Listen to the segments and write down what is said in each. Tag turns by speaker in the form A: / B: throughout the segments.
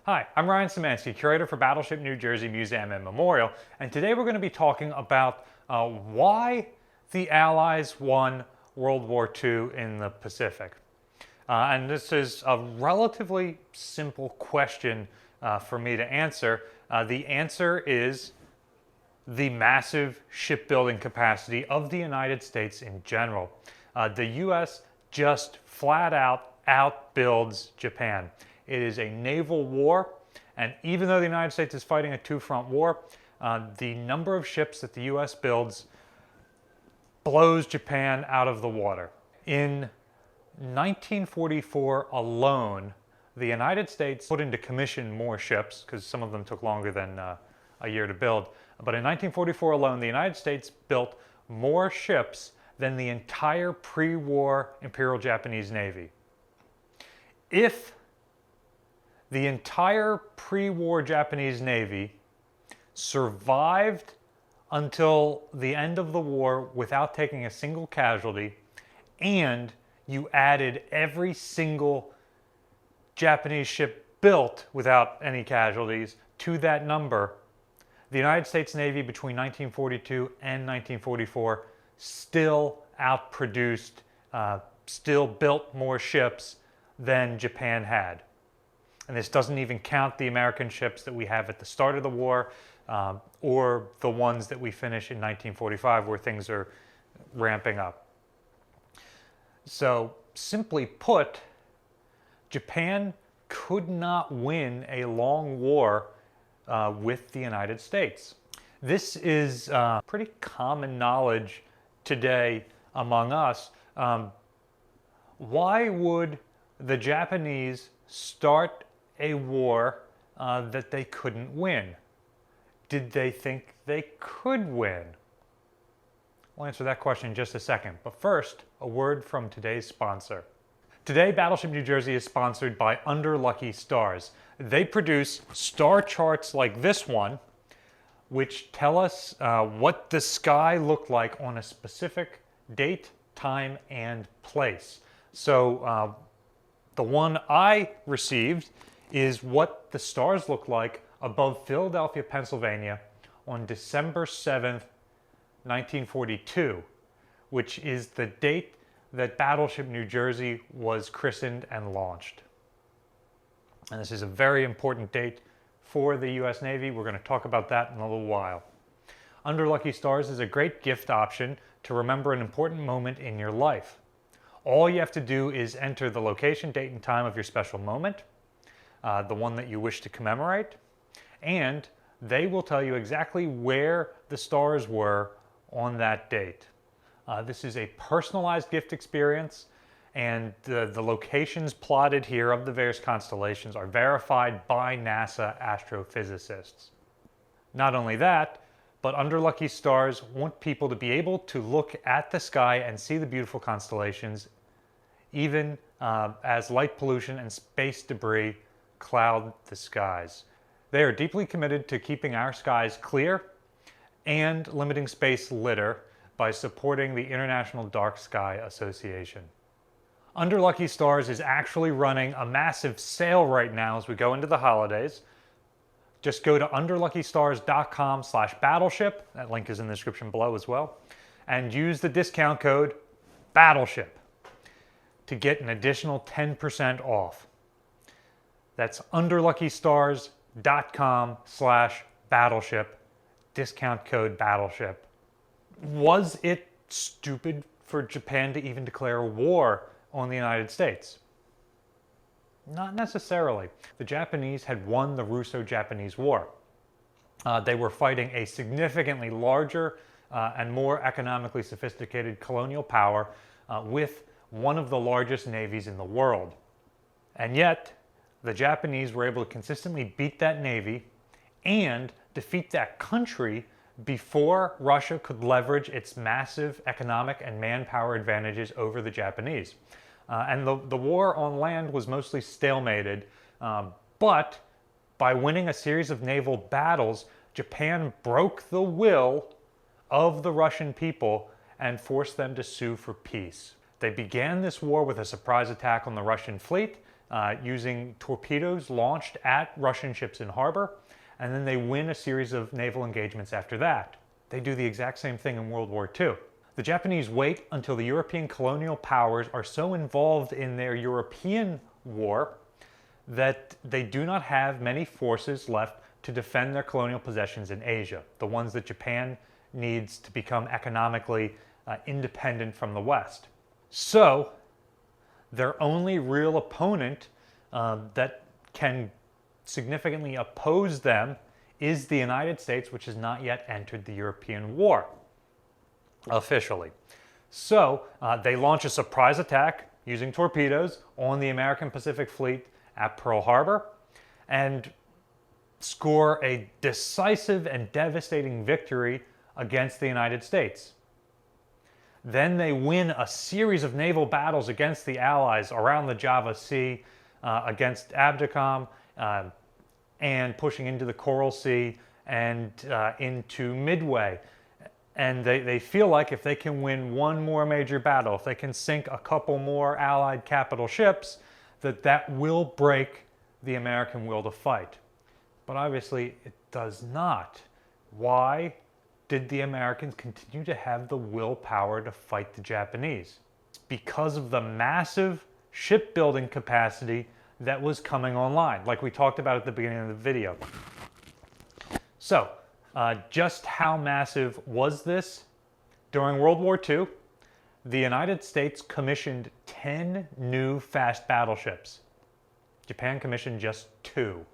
A: Hi, I'm Ryan Szymanski, curator for Battleship New Jersey Museum and Memorial, and today we're going to be talking about why the Allies won World War II in the Pacific. And this is a relatively simple question for me to answer. The answer is the massive shipbuilding capacity of the United States in general. The U.S. just flat out outbuilds Japan. It is a naval war, and even though the United States is fighting a two-front war, the number of ships that the U.S. builds blows Japan out of the water. In 1944 alone, the United States put into commission more ships, because some of them took longer than a year to build. But in 1944 alone, the United States built more ships than the entire pre-war Imperial Japanese Navy. If the entire pre-war Japanese Navy survived until the end of the war without taking a single casualty, and you added every single Japanese ship built without any casualties to that number, the United States Navy between 1942 and 1944 still outproduced, still built more ships than Japan had. And this doesn't even count the American ships that we have at the start of the war, or the ones that we finish in 1945 where things are ramping up. So simply put, Japan could not win a long war with the United States. This is pretty common knowledge today among us. Why would the Japanese start a war that they couldn't win? Did they think they could win? We'll answer that question in just a second. But first, a word from today's sponsor. Today, Battleship New Jersey is sponsored by Under Lucky Stars. They produce star charts like this one, which tell us what the sky looked like on a specific date, time, and place. So the one I received is what the stars look like above Philadelphia, Pennsylvania on December 7th, 1942, which is the date that Battleship New Jersey was christened and launched. And this is a very important date for the U.S. Navy. We're going to talk about that in a little while. Under Lucky Stars is a great gift option to remember an important moment in your life. All you have to do is enter the location, date, and time of your special moment, the one that you wish to commemorate, and they will tell you exactly where the stars were on that date. This is a personalized gift experience, and the locations plotted here of the various constellations are verified by NASA astrophysicists. Not only that, but Under Lucky Stars want people to be able to look at the sky and see the beautiful constellations, even as light pollution and space debris cloud the skies. They are deeply committed to keeping our skies clear and limiting space litter by supporting the International Dark Sky Association. Under Lucky Stars is actually running a massive sale right now as we go into the holidays. Just go to underluckystars.com/battleship, that link is in the description below as well, and use the discount code BATTLESHIP to get an additional 10% off. That's underluckystars.com/battleship, discount code BATTLESHIP. Was it stupid for Japan to even declare war on the United States? Not necessarily. The Japanese had won the Russo-Japanese War. They were fighting a significantly larger and more economically sophisticated colonial power with one of the largest navies in the world. And yet, the Japanese were able to consistently beat that navy and defeat that country before Russia could leverage its massive economic and manpower advantages over the Japanese. And the war on land was mostly stalemated, but by winning a series of naval battles, Japan broke the will of the Russian people and forced them to sue for peace. They began this war with a surprise attack on the Russian fleet, using torpedoes launched at Russian ships in harbor, and then they win a series of naval engagements after that. They do the exact same thing in World War II. The Japanese wait until the European colonial powers are so involved in their European war that they do not have many forces left to defend their colonial possessions in Asia, the ones that Japan needs to become economically independent from the West. So, their only real opponent that can significantly oppose them is the United States, which has not yet entered the European war officially. So, they launch a surprise attack using torpedoes on the American Pacific Fleet at Pearl Harbor and score a decisive and devastating victory against the United States. Then they win a series of naval battles against the Allies around the Java Sea, against Abdicom, and pushing into the Coral Sea and into Midway. And they feel like if they can win one more major battle, if they can sink a couple more Allied capital ships, that will break the American will to fight. But obviously it does not. Why did the Americans continue to have the willpower to fight the Japanese? It's because of the massive shipbuilding capacity that was coming online, like we talked about at the beginning of the video. So, just how massive was this? During World War II, the United States commissioned 10 new fast battleships. Japan commissioned just 2.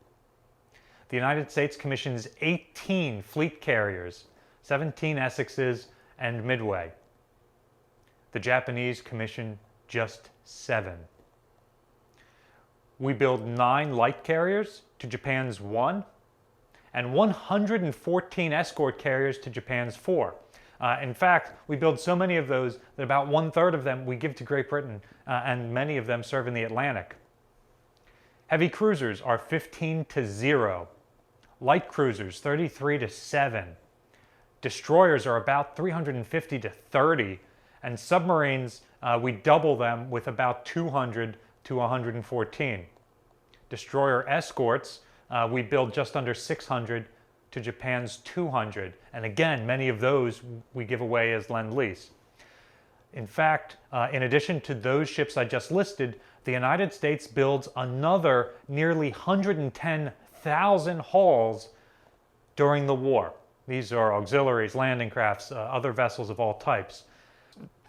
A: The United States commissions 18 fleet carriers, 17 Essexes, and Midway. The Japanese commission just 7. We build 9 light carriers to Japan's 1, and 114 escort carriers to Japan's 4. In fact, we build so many of those that about 1/3 of them we give to Great Britain, and many of them serve in the Atlantic. Heavy cruisers are 15-0. Light cruisers 33-7. Destroyers are about 350-30, and submarines, we double them with about 200 to 114. Destroyer escorts, we build just under 600 to Japan's 200, and again, many of those we give away as Lend-Lease. In fact, in addition to those ships I just listed, the United States builds another nearly 110,000 hulls during the war. These are auxiliaries, landing crafts, other vessels of all types.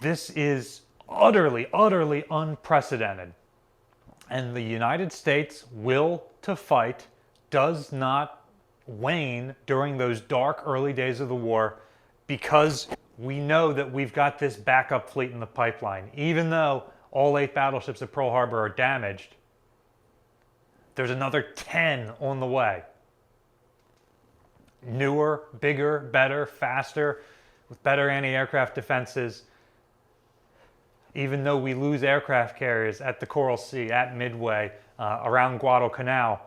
A: This is utterly, utterly unprecedented. And the United States' will to fight does not wane during those dark early days of the war because we know that we've got this backup fleet in the pipeline. Even though all 8 battleships at Pearl Harbor are damaged, there's another 10 on the way. Newer, bigger, better, faster, with better anti-aircraft defenses. Even though we lose aircraft carriers at the Coral Sea, at Midway, around Guadalcanal,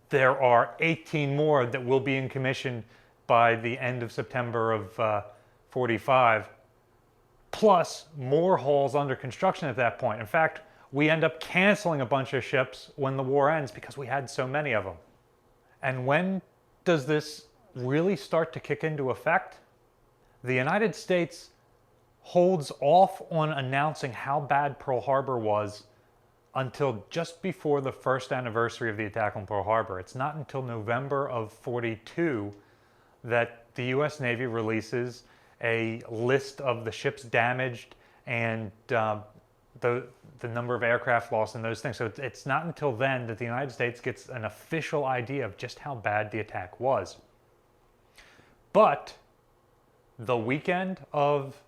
A: there are 18 more that will be in commission by the end of September of 45, plus more hulls under construction at that point. In fact, we end up canceling a bunch of ships when the war ends because we had so many of them. And when does this really start to kick into effect? The United States holds off on announcing how bad Pearl Harbor was until just before the first anniversary of the attack on Pearl Harbor. It's not until November of 42 that the U.S. Navy releases a list of the ships damaged and the number of aircraft lost and those things. So it's not until then that the United States gets an official idea of just how bad the attack was. But the weekend of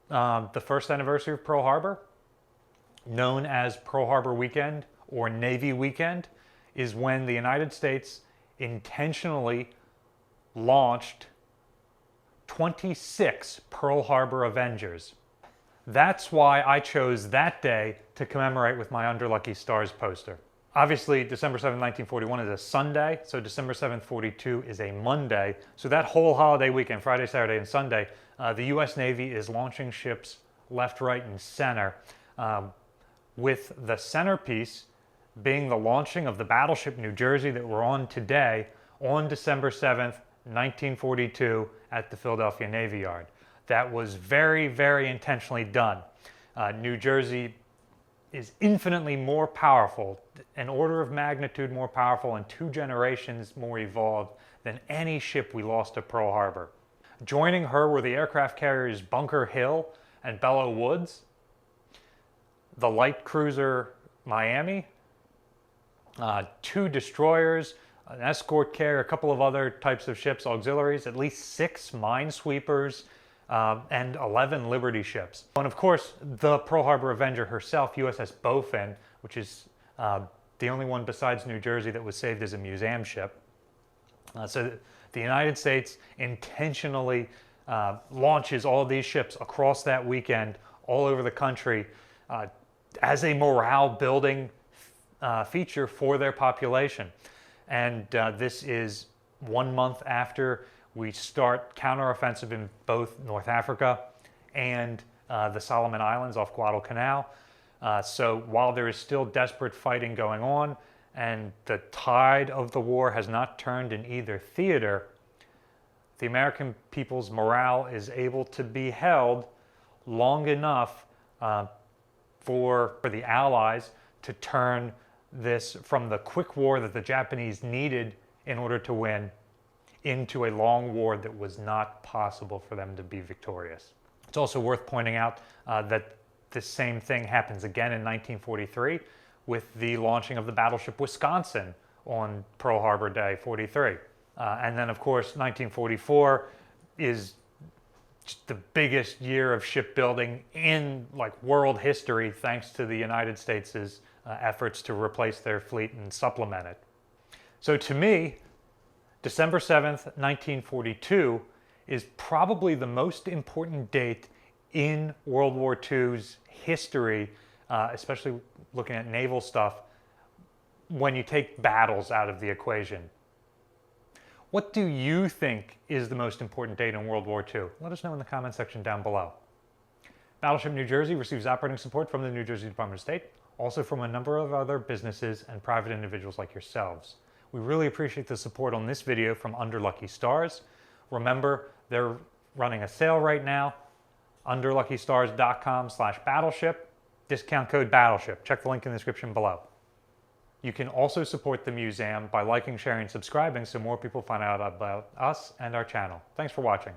A: the first anniversary of Pearl Harbor, known as Pearl Harbor Weekend or Navy Weekend, is when the United States intentionally launched 26 Pearl Harbor Avengers. That's why I chose that day to commemorate with my Under Lucky Stars poster. Obviously, December 7, 1941 is a Sunday, so December 7th, 42 is a Monday. So that whole holiday weekend, Friday, Saturday, and Sunday, the U.S. Navy is launching ships left, right, and center. with the centerpiece being the launching of the Battleship New Jersey that we're on today on December 7th, 1942 at the Philadelphia Navy Yard. That was very, very intentionally done. New Jersey is infinitely more powerful, an order of magnitude more powerful and 2 generations more evolved than any ship we lost at Pearl Harbor. Joining her were the aircraft carriers Bunker Hill and Belleau Woods, the light cruiser Miami, 2 destroyers, an escort carrier, a couple of other types of ships, auxiliaries, at least 6 minesweepers, and 11 Liberty ships. And of course, the Pearl Harbor Avenger herself, USS Bowfin, which is the only one besides New Jersey that was saved as a museum ship. So the United States intentionally launches all these ships across that weekend all over the country as a morale-building feature for their population. And this is 1 month after we start counteroffensive in both North Africa and the Solomon Islands off Guadalcanal. So while there is still desperate fighting going on and the tide of the war has not turned in either theater, the American people's morale is able to be held long enough for the Allies to turn this from the quick war that the Japanese needed in order to win into a long war that was not possible for them to be victorious. It's also worth pointing out that this same thing happens again in 1943 with the launching of the battleship Wisconsin on Pearl Harbor Day 43. And then of course 1944 is just the biggest year of shipbuilding in world history thanks to the United States' efforts to replace their fleet and supplement it. So to me, December 7th, 1942 is probably the most important date in World War II's history, especially looking at naval stuff, when you take battles out of the equation. What do you think is the most important date in World War II? Let us know in the comment section down below. Battleship New Jersey receives operating support from the New Jersey Department of State, also from a number of other businesses and private individuals like yourselves. We really appreciate the support on this video from Under Lucky Stars. Remember, they're running a sale right now, underluckystars.com/battleship, discount code Battleship. Check the link in the description below. You can also support the museum by liking, sharing, and subscribing so more people find out about us and our channel. Thanks for watching.